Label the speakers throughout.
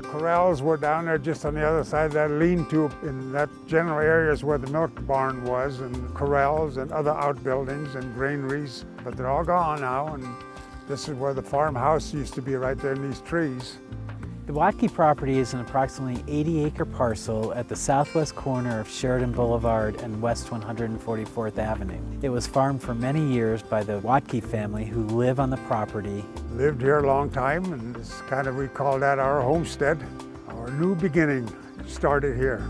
Speaker 1: The corrals were down there just on the other side of that lean-to. In that general area is where the milk barn was, and corrals and other outbuildings and granaries. But they're all gone now, and this is where the farmhouse used to be, right there in these trees.
Speaker 2: The Wottge property is an approximately 80-acre parcel at the southwest corner of Sheridan Boulevard and West 144th Avenue. It was farmed for many years by the Wottge family, who live on the property.
Speaker 1: Lived here a long time, and it's kind of, we call that our homestead. Our new beginning started here.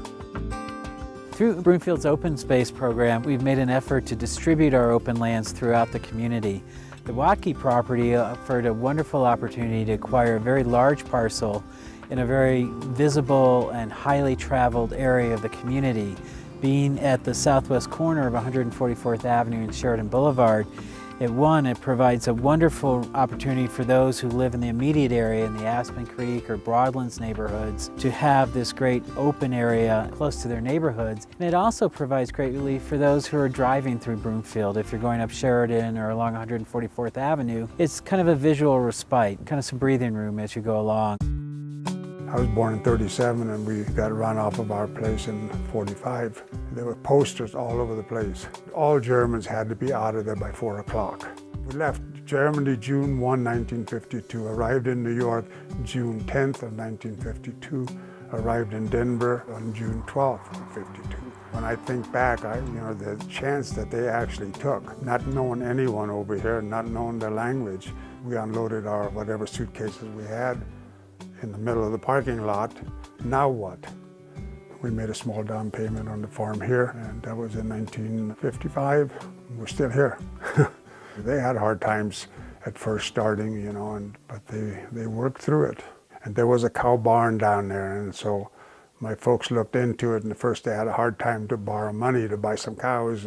Speaker 2: Through Broomfield's open space program, we've made an effort to distribute our open lands throughout the community. The Wottge property offered a wonderful opportunity to acquire a very large parcel in a very visible and highly traveled area of the community. Being at the southwest corner of 144th Avenue and Sheridan Boulevard, it provides a wonderful opportunity for those who live in the immediate area in the Aspen Creek or Broadlands neighborhoods to have this great open area close to their neighborhoods. And it also provides great relief for those who are driving through Broomfield. If you're going up Sheridan or along 144th Avenue, it's kind of a visual respite, kind of some breathing room as you go along.
Speaker 1: I was born in '37, and we got run off of our place in '45. There were posters all over the place. All Germans had to be out of there by 4 o'clock. We left Germany June 1, 1952, arrived in New York June 10th of 1952, arrived in Denver on June 12th of '52. When I think back, the chance that they actually took, not knowing anyone over here, not knowing the language, we unloaded our whatever suitcases we had in the middle of the parking lot. Now what? We made a small down payment on the farm here, and that was in 1955. We're still here. They had hard times at first starting, but they worked through it. And there was a cow barn down there, and so my folks looked into it, and at first they had a hard time to borrow money to buy some cows,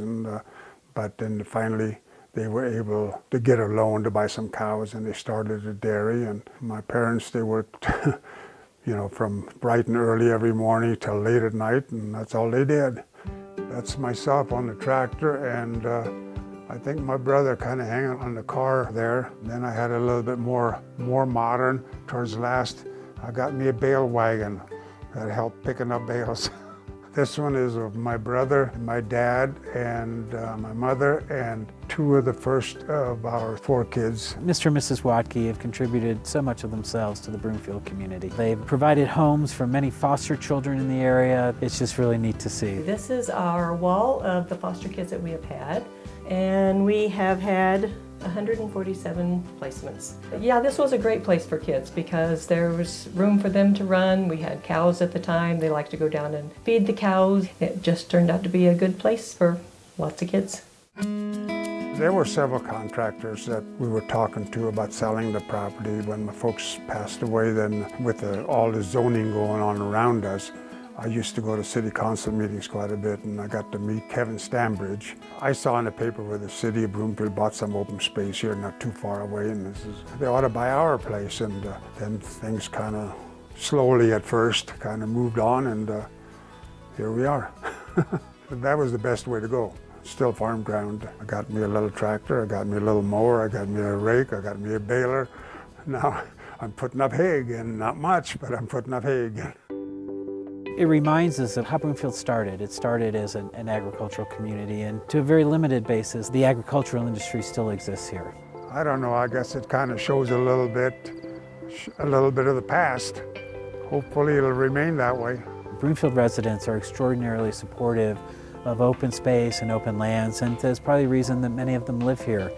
Speaker 1: but then finally they were able to get a loan to buy some cows, and they started a dairy. And my parents, they worked from bright and early every morning till late at night, and that's all they did. That's myself on the tractor, and I think my brother kind of hanging on the car there. Then I had a little bit more modern. Towards the last, I got me a bale wagon that helped picking up bales. This one is of my brother, my dad, and my mother, and 2 of the first of our 4 kids.
Speaker 2: Mr. and Mrs. Wottge have contributed so much of themselves to the Broomfield community. They've provided homes for many foster children in the area. It's just really neat to see.
Speaker 3: This is our wall of the foster kids that we have had, and we have had 147 placements. Yeah, this was a great place for kids because there was room for them to run. We had cows at the time. They liked to go down and feed the cows. It just turned out to be a good place for lots of kids.
Speaker 1: There were several contractors that we were talking to about selling the property. When my folks passed away, then with all the zoning going on around us, I used to go to city council meetings quite a bit, and I got to meet Kevin Stambridge. I saw in the paper where the city of Broomfield bought some open space here not too far away, and they ought to buy our place. And then things kind of slowly at first kind of moved on, and here we are. That was the best way to go. Still farm ground. I got me a little tractor, I got me a little mower, I got me a rake, I got me a baler. Now I'm putting up hay again, not much, but I'm putting up hay again.
Speaker 2: It reminds us of how Broomfield started. It started as an agricultural community, and to a very limited basis, the agricultural industry still exists here.
Speaker 1: I don't know, I guess it kind of shows a little bit of the past. Hopefully it'll remain that way.
Speaker 2: Broomfield residents are extraordinarily supportive of open space and open lands, and there's probably a reason that many of them live here.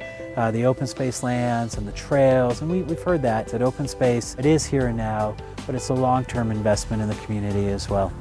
Speaker 2: The open space lands and the trails, and we've heard that open space, it is here and now, but it's a long-term investment in the community as well.